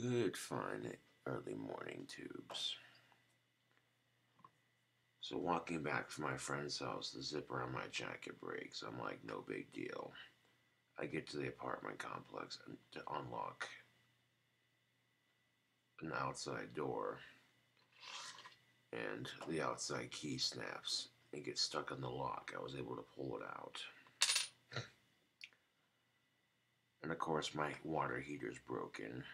Good fine early morning tubes. So walking back from my friend's house, the zipper on my jacket breaks. I'm like, no big deal. I get to the apartment complex and to unlock an outside door, and the outside key snaps and gets stuck in the lock. I was able to pull it out. And of course, my water heater's broken.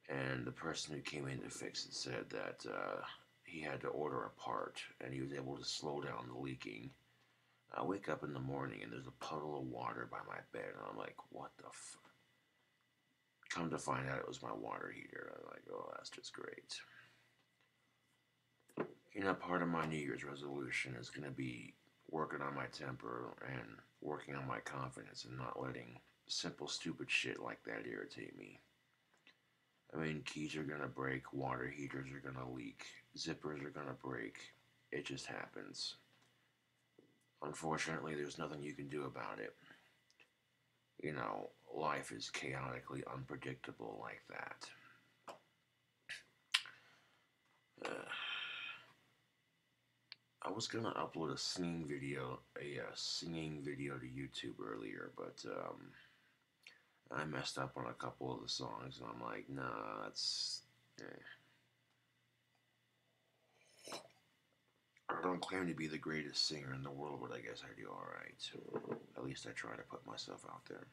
And the person who came in to fix it said that he had to order a part and he was able to slow down the leaking. I wake up in the morning and there's a puddle of water by my bed, and I'm like, what the f? Come to find out it was my water heater. I'm like, oh, that's just great. Part of my New Year's resolution is going to be working on my temper and working on my confidence and not letting simple, stupid shit like that irritate me. I mean, keys are gonna break, water heaters are gonna leak, zippers are gonna break. It just happens. Unfortunately, there's nothing you can do about it. Life is chaotically unpredictable like that. Uh, I was gonna upload a singing video to YouTube earlier, but I messed up on a couple of the songs, and I'm like, nah, that's. I don't claim to be the greatest singer in the world, but I guess I do alright. At least I try to put myself out there.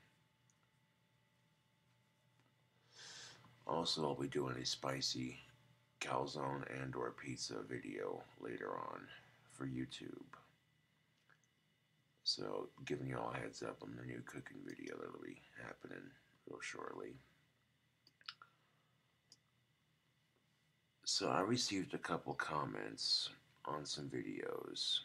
Also, I'll be doing a spicy calzone and or pizza video later on for YouTube. So, giving you all a heads up on the new cooking video that'll be happening real shortly. So, I received a couple comments on some videos.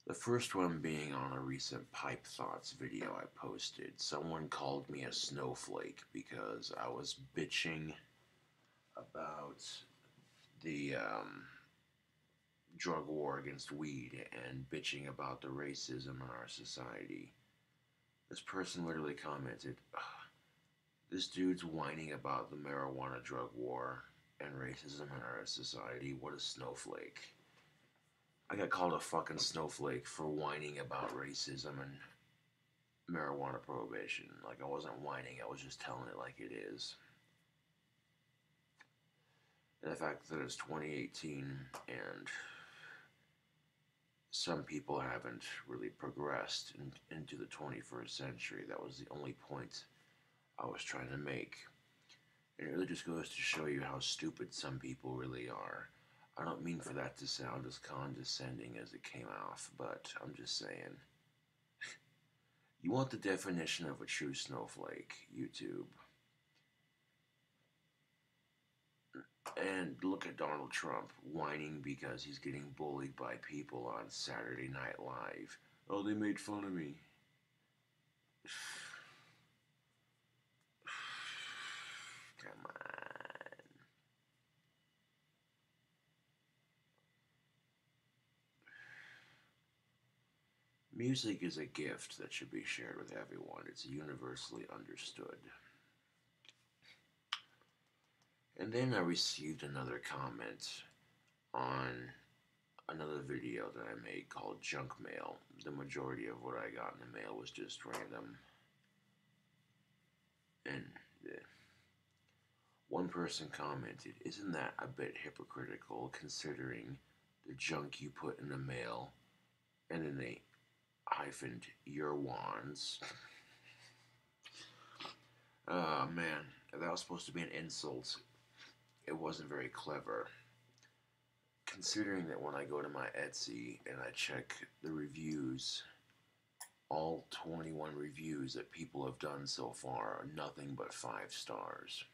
The first one being on a recent Pipe Thoughts video I posted. Someone called me a snowflake because I was bitching about the drug war against weed and bitching about the racism in our society. This person literally commented, this dude's whining about the marijuana drug war and racism in our society. What a snowflake. I got called a fucking snowflake for whining about racism and marijuana prohibition. Like, I wasn't whining, I was just telling it like it is. And the fact that it's 2018 and some people haven't really progressed into the 21st century, that was the only point I was trying to make. And it really just goes to show you how stupid some people really are. I don't mean for that to sound as condescending as it came off, but I'm just saying. You want the definition of a true snowflake, YouTube. And look at Donald Trump whining because he's getting bullied by people on Saturday Night Live. Oh, they made fun of me. Come on. Music is a gift that should be shared with everyone. It's universally understood. And then I received another comment on another video that I made called Junk Mail. The majority of what I got in the mail was just random. And one person commented, isn't that a bit hypocritical considering the junk you put in the mail? And then they hyphened your wands. Oh man, that was supposed to be an insult. It wasn't very clever. Considering that when I go to my Etsy and I check the reviews, all 21 reviews that people have done so far are nothing but 5 stars.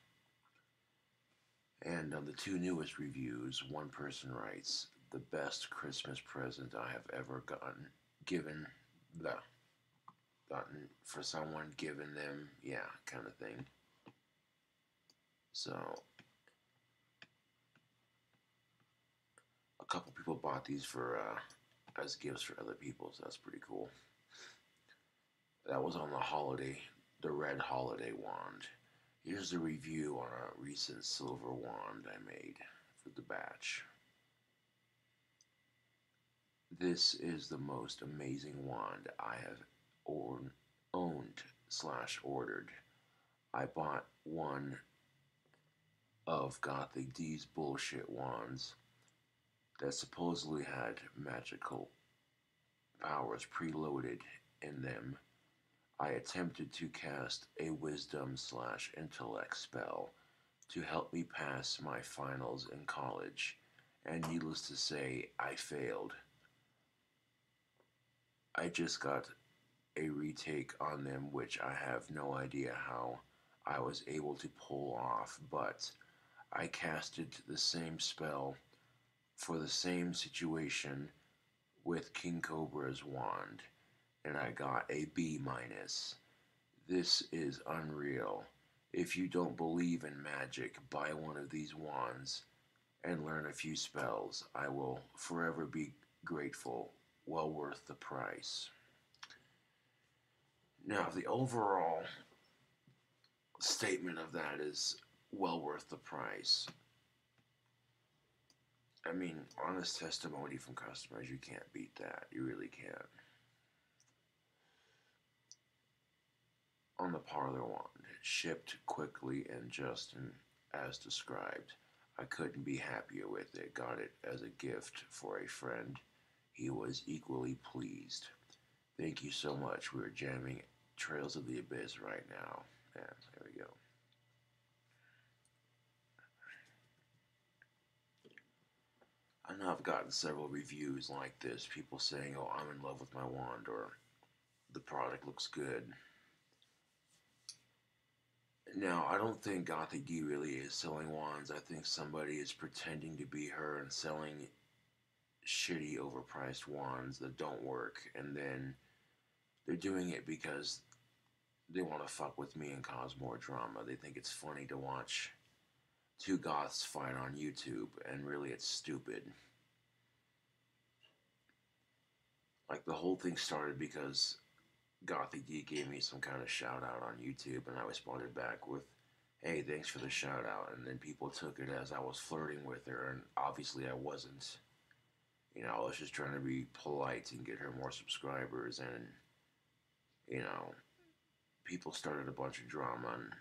And on the 2 newest reviews, one person writes, the best Christmas present I have ever gotten for someone, given them, yeah, kind of thing. So, a couple people bought these for as gifts for other people, so that's pretty cool. That was on the red holiday wand. Here's a review on a recent silver wand I made for the batch. This is the most amazing wand I have owned slash ordered. I bought one of Gothic D's bullshit wands that supposedly had magical powers preloaded in them. I attempted to cast a wisdom slash intellect spell to help me pass my finals in college, and needless to say, I failed. I just got a retake on them, which I have no idea how I was able to pull off, but I casted the same spell for the same situation with King Cobra's wand, and I got a B minus. This is unreal. If you don't believe in magic, buy one of these wands and learn a few spells. I will forever be grateful. Well worth the price. Now, the overall statement of that is well worth the price. I mean, honest testimony from customers, you can't beat that. You really can't. On the parlor wand, shipped quickly and just as described. I couldn't be happier with it. Got it as a gift for a friend. He was equally pleased. Thank you so much. We're jamming Trails of the Abyss right now. Yeah, there we go. I know I've gotten several reviews like this. People saying, oh, I'm in love with my wand, or the product looks good. Now, I don't think Gothic D really is selling wands. I think somebody is pretending to be her and selling shitty, overpriced wands that don't work. And then they're doing it because they want to fuck with me and cause more drama. They think it's funny to watch two goths fight on YouTube, and really it's stupid. Like, the whole thing started because Gothic D gave me some kind of shout out on YouTube, and I responded back with, hey, thanks for the shout out. And then people took it as I was flirting with her, and obviously I wasn't. You know, I was just trying to be polite and get her more subscribers, and, you know, people started a bunch of drama and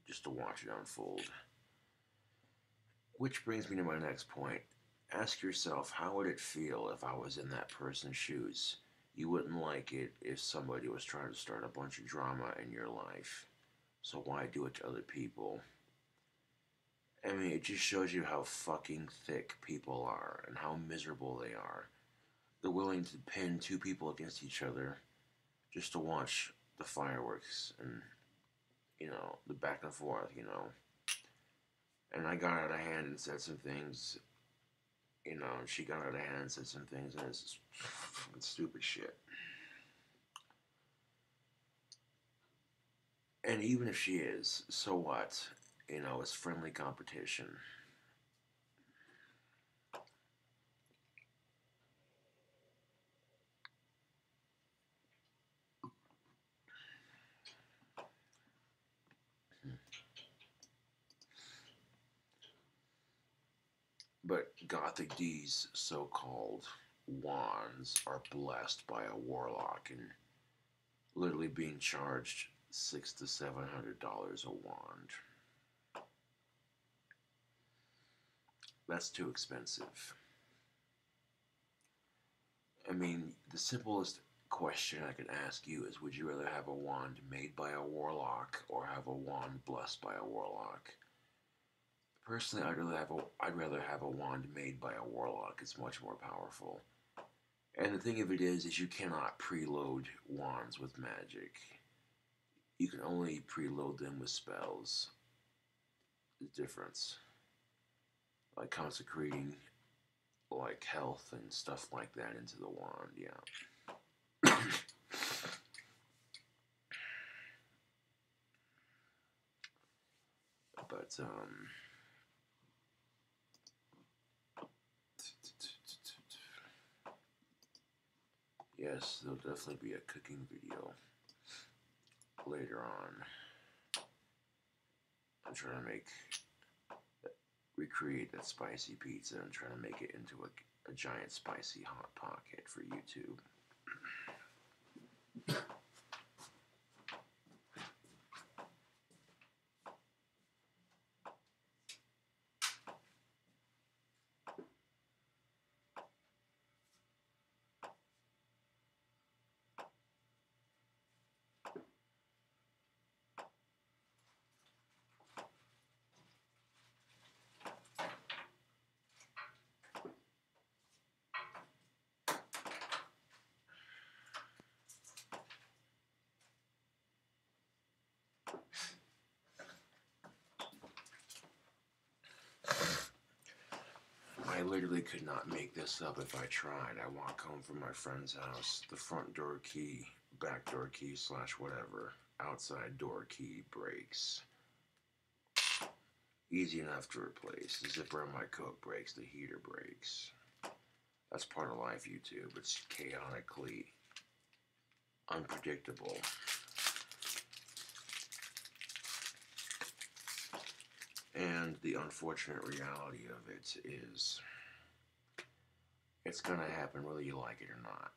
just to watch it unfold. Which brings me to my next point. Ask yourself, how would it feel if I was in that person's shoes? You wouldn't like it if somebody was trying to start a bunch of drama in your life. So why do it to other people? I mean, it just shows you how fucking thick people are and how miserable they are. They're willing to pin two people against each other just to watch the fireworks and, you know, the back and forth, you know. And I got out of hand and said some things, you know, and she got out of hand and said some things, and it's stupid shit. And even if she is, so what? You know, it's friendly competition. But Gothic D's so-called wands are blessed by a warlock and literally being charged $600 to $700 a wand. That's too expensive. I mean, the simplest question I could ask you is, would you rather have a wand made by a warlock or have a wand blessed by a warlock? Personally, I'd rather have a wand made by a warlock. It's much more powerful. And the thing of it is you cannot preload wands with magic. You can only preload them with spells. The difference. Like consecrating, like, health and stuff like that into the wand, yeah. But, yes, there'll definitely be a cooking video later on. I'm trying to recreate that spicy pizza and trying to make it into a giant spicy hot pocket for YouTube. I literally could not make this up if I tried. I walk home from my friend's house, the front door key, back door key / whatever, outside door key breaks. Easy enough to replace. The zipper on my coat breaks, the heater breaks. That's part of life, YouTube. It's chaotically unpredictable. And the unfortunate reality of it is it's going to happen whether you like it or not.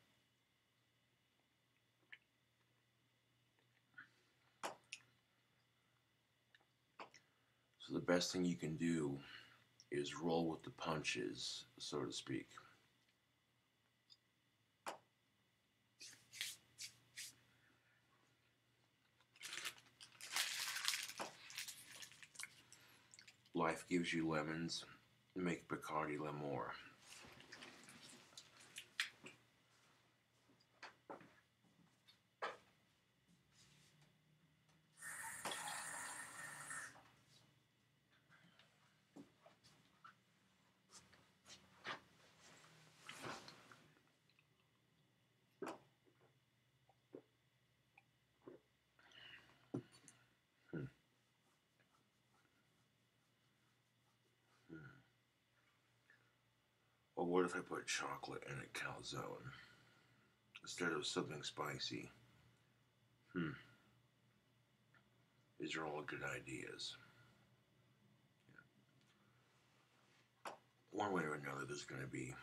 So the best thing you can do is roll with the punches, so to speak. Life gives you lemons, make Bacardi Lemore. Or what if I put chocolate in a calzone instead of something spicy? These are all good ideas. One way or another, there's going to be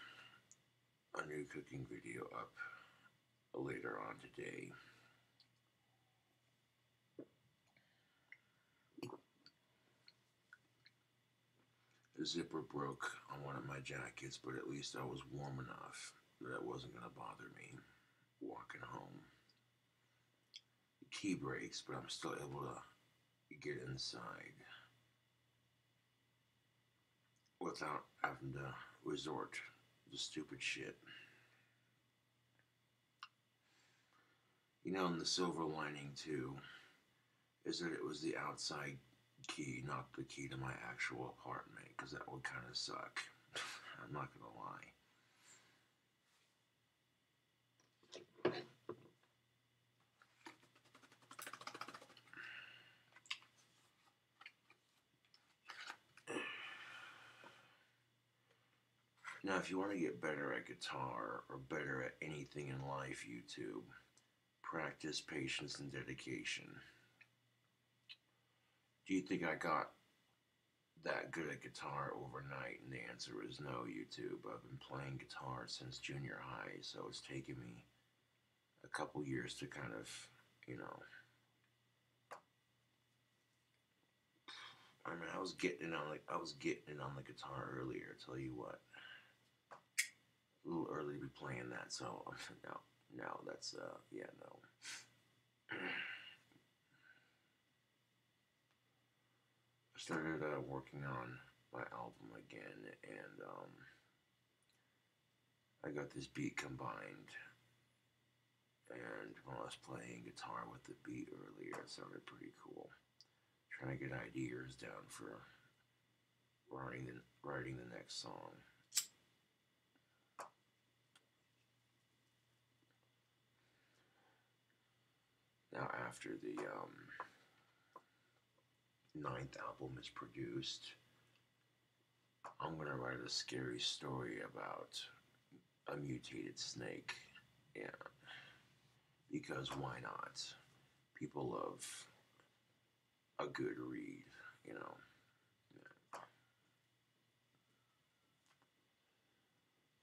a new cooking video up later on today. The zipper broke on one of my jackets, but at least I was warm enough that it wasn't going to bother me walking home. The key breaks, but I'm still able to get inside without having to resort to stupid shit. You know, and the silver lining too is that it was the outside key, not the key to my actual apartment, because that would kind of suck. I'm not gonna lie. Now, if you want to get better at guitar or better at anything in life, YouTube, practice, patience, and dedication. Do you think I got that good at guitar overnight? And the answer is no, YouTube. I've been playing guitar since junior high, so it's taken me a couple years to kind of, I mean, I was getting it on the guitar earlier. Tell you what, a little early to be playing that. So now that's no. I started working on my album again, and I got this beat combined. And when I was playing guitar with the beat earlier, it sounded pretty cool. Trying to get ideas down for writing the next song. Now, after the 9th album is produced, I'm gonna write a scary story about a mutated snake. Yeah, because why not? People love a good read, you know.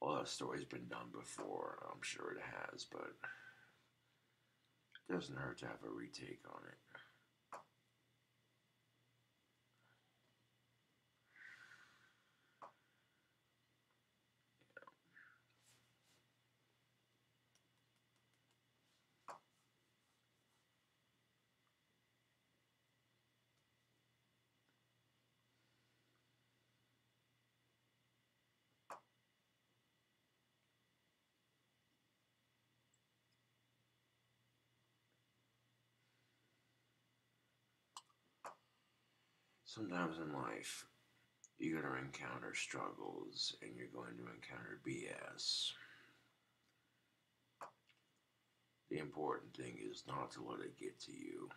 Well, that story's been done before. I'm sure it has, but it doesn't hurt to have a retake on it. Sometimes in life, you're going to encounter struggles and you're going to encounter BS. The important thing is not to let it get to you.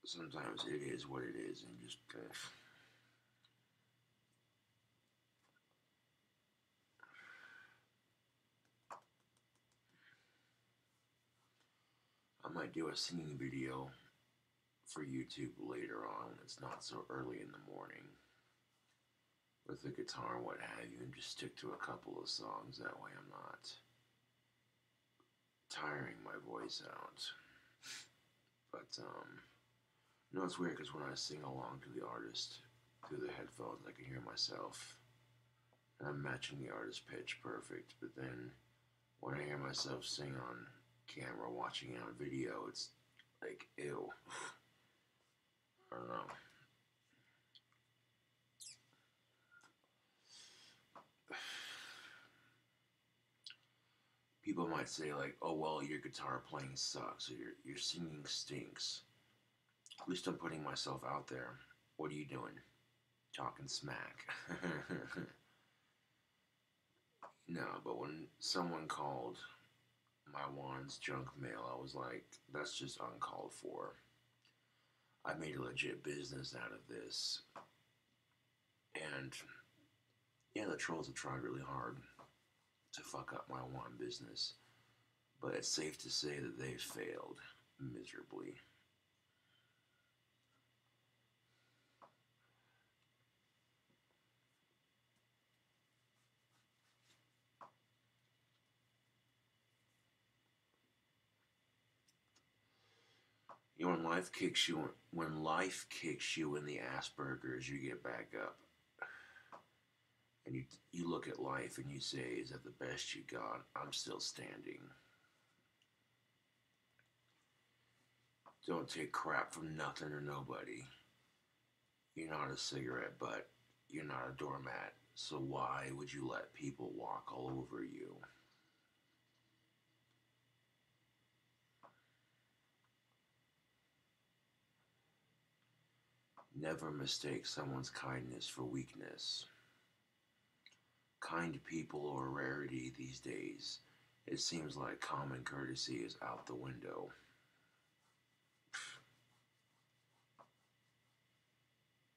Sometimes it is what it is, and just I might do a singing video for YouTube later on when it's not so early in the morning with the guitar and what have you, and just stick to a couple of songs. That way I'm not tiring my voice out. But you know, it's weird because when I sing along to the artist through the headphones, I can hear myself and I'm matching the artist's pitch perfect. But then when I hear myself sing on camera, watching it on video, it's like, ew. I don't know. People might say like, "Oh well, your guitar playing sucks, or your singing stinks." At least I'm putting myself out there. What are you doing? Talking smack. No, but when someone called my wands junk mail, I was like, that's just uncalled for. I made a legit business out of this. And yeah, the trolls have tried really hard to fuck up my wand business. But it's safe to say that they've failed miserably. You know, when life kicks you in the Asperger's, you get back up. And you look at life and you say, is that the best you got? I'm still standing. Don't take crap from nothing or nobody. You're not a cigarette butt. You're not a doormat. So why would you let people walk all over you? Never mistake someone's kindness for weakness. Kind people are a rarity these days. It seems like common courtesy is out the window.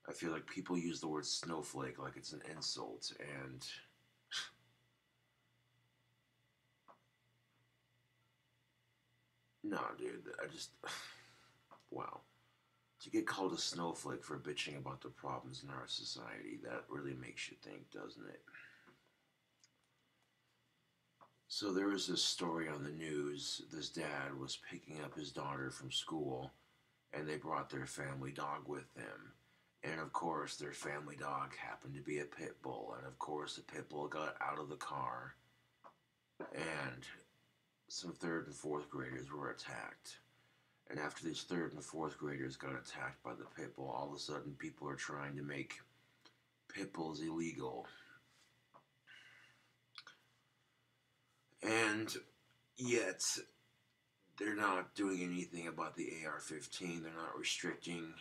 I feel like people use the word snowflake like it's an insult, and no, dude, I just, wow. To get called a snowflake for bitching about the problems in our society, that really makes you think, doesn't it? So there was this story on the news. This dad was picking up his daughter from school, and they brought their family dog with them. And of course, their family dog happened to be a pit bull. And of course, the pit bull got out of the car, and some third and fourth graders were attacked. And after these third and fourth graders got attacked by the pit bull, all of a sudden people are trying to make pit bulls illegal. And yet, they're not doing anything about the AR-15. They're not restricting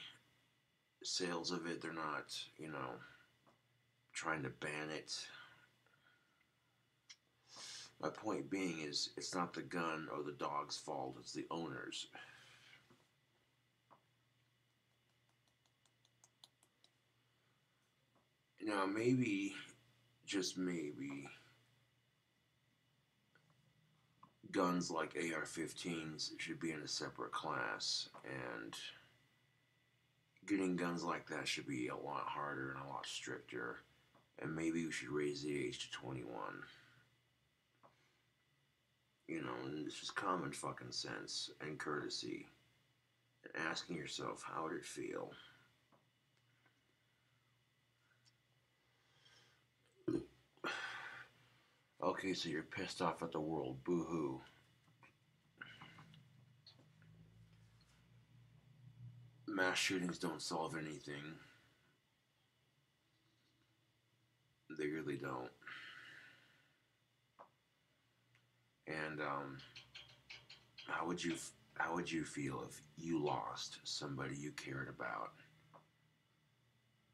sales of it. They're not, trying to ban it. My point being is, it's not the gun or the dog's fault, it's the owner's. Now, maybe, just maybe, guns like AR-15s should be in a separate class, and Getting guns like that should be a lot harder and a lot stricter. And maybe we should raise the age to 21. You know, and it's just common fucking sense and courtesy. And asking yourself, how would it feel? Okay, so you're pissed off at the world. Boo hoo. Mass shootings don't solve anything. They really don't. And how would you how would you feel if you lost somebody you cared about,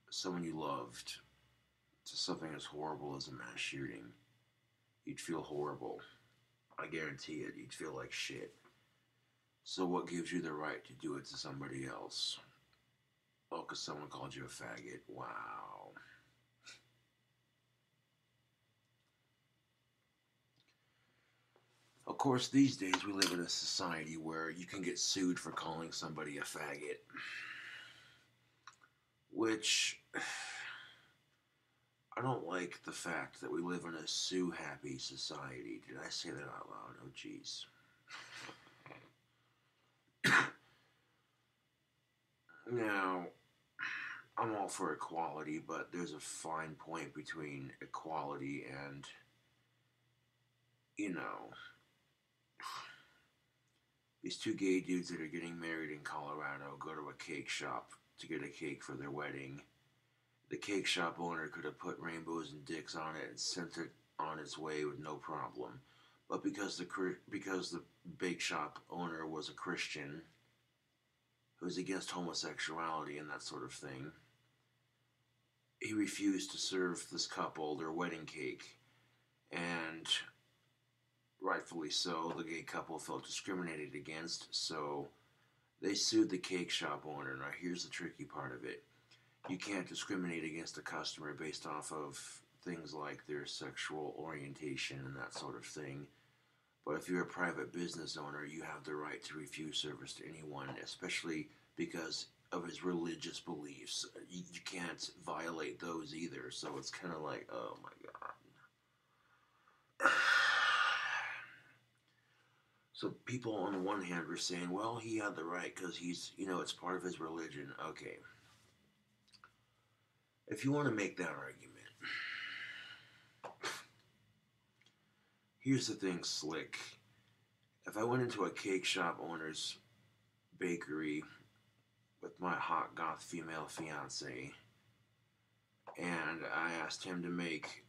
someone you loved, to something as horrible as a mass shooting? You'd feel horrible. I guarantee it. You'd feel like shit. So what gives you the right to do it to somebody else? Oh, because someone called you a faggot. Wow. Of course, these days we live in a society where you can get sued for calling somebody a faggot. Which, I don't like the fact that we live in a sue-happy society. Did I say that out loud? Oh, jeez. Now, I'm all for equality, but there's a fine point between equality and, you know, these two gay dudes that are getting married in Colorado go to a cake shop to get a cake for their wedding. The cake shop owner could have put rainbows and dicks on it and sent it on its way with no problem. But because the bake shop owner was a Christian who was against homosexuality and that sort of thing, he refused to serve this couple their wedding cake. And rightfully so, the gay couple felt discriminated against, so they sued the cake shop owner. Now, here's the tricky part of it. You can't discriminate against a customer based off of things like their sexual orientation and that sort of thing. But if you're a private business owner, you have the right to refuse service to anyone, especially because of his religious beliefs. You can't violate those either, so it's kind of like, oh my god. So people on the one hand were saying, well, he had the right because he's, it's part of his religion. Okay. If you want to make that argument, here's the thing, Slick. If I went into a cake shop owner's bakery with my hot goth female fiance and I asked him to make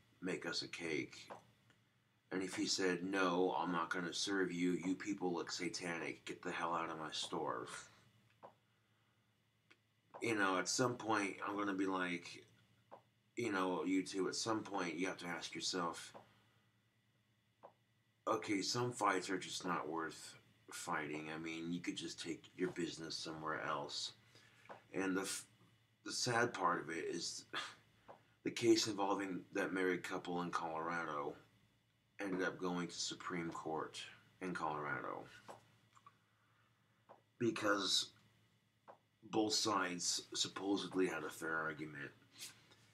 us a cake, and if he said, no, I'm not going to serve you, you people look satanic, get the hell out of my store. At some point, I'm going to be like, you two, at some point, you have to ask yourself, okay, some fights are just not worth fighting. I mean, you could just take your business somewhere else. And the sad part of it is the case involving that married couple in Colorado ended up going to Supreme Court in Colorado because both sides supposedly had a fair argument.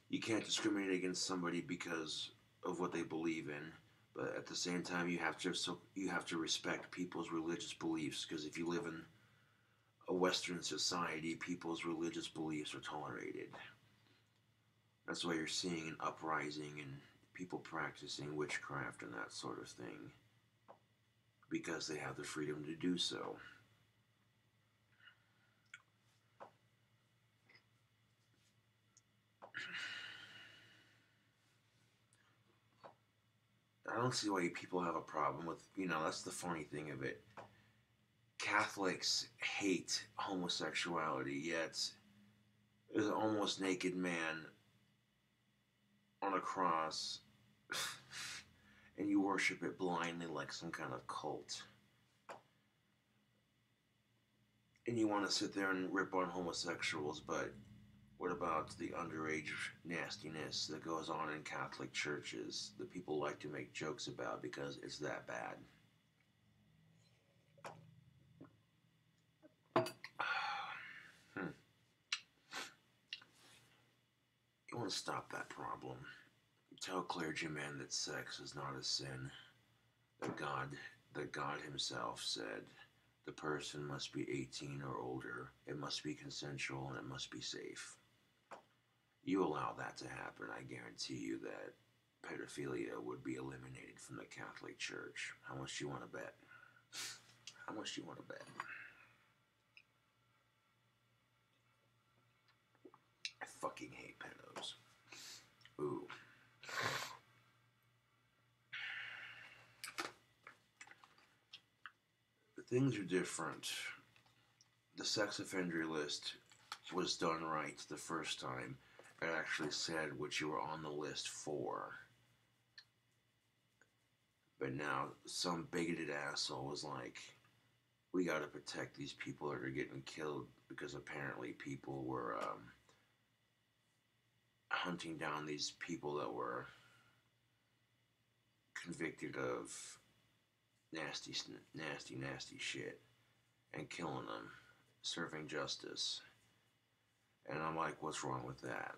You can't discriminate against somebody because of what they believe in, but at the same time you have to respect people's religious beliefs, because if you live in a Western society, people's religious beliefs are tolerated. That's why you're seeing an uprising and people practicing witchcraft and that sort of thing, because they have the freedom to do so. I don't see why people have a problem with, that's the funny thing of it. Catholics hate homosexuality, yet there's an almost naked man on a cross and you worship it blindly like some kind of cult. And you want to sit there and rip on homosexuals, but what about the underage nastiness that goes on in Catholic churches that people like to make jokes about because it's that bad? Let's stop that problem. Tell clergymen that sex is not a sin. That God Himself said the person must be 18 or older. It must be consensual and it must be safe. You allow that to happen, I guarantee you that pedophilia would be eliminated from the Catholic Church. How much do you want to bet? How much do you want to bet? I fucking hate pedos. Ooh. Things are different. The sex offender list was done right the first time. It actually said what you were on the list for. But now some bigoted asshole was like, we gotta protect these people that are getting killed because apparently people were hunting down these people that were convicted of nasty shit and killing them, serving justice. And I'm like, what's wrong with that?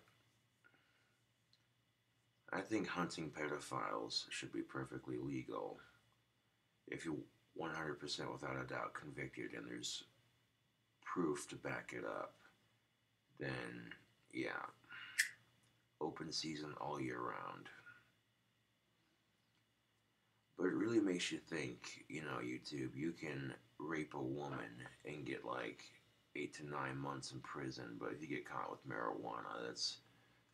I think hunting pedophiles should be perfectly legal. If you're 100% without a doubt convicted and there's proof to back it up, then yeah, open season all year round. But it really makes you think, YouTube, you can rape a woman and get like 8 to 9 months in prison, but if you get caught with marijuana, that's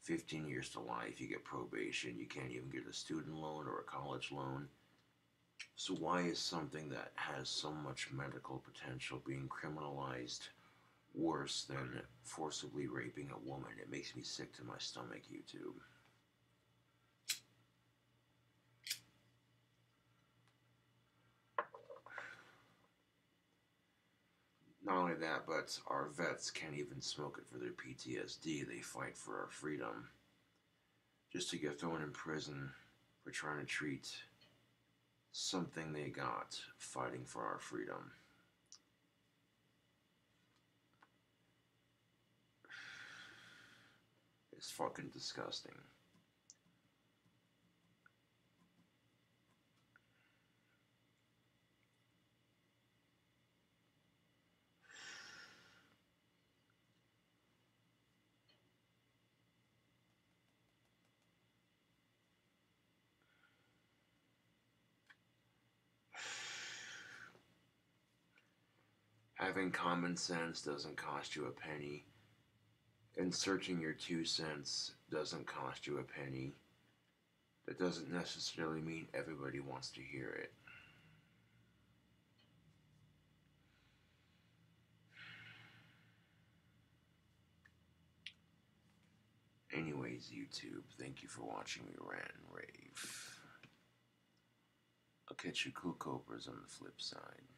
15 years to life. You get probation. You can't even get a student loan or a college loan. So why is something that has so much medical potential being criminalized worse than forcibly raping a woman? It makes me sick to my stomach, YouTube. Not only that, but our vets can't even smoke it for their PTSD. They fight for our freedom just to get thrown in prison for trying to treat something they got fighting for our freedom. It's fucking disgusting. Having common sense doesn't cost you a penny. Inserting your 2 cents doesn't cost you a penny. That doesn't necessarily mean everybody wants to hear it. Anyways, YouTube, thank you for watching me rant and rave. I'll catch you cool cobras on the flip side.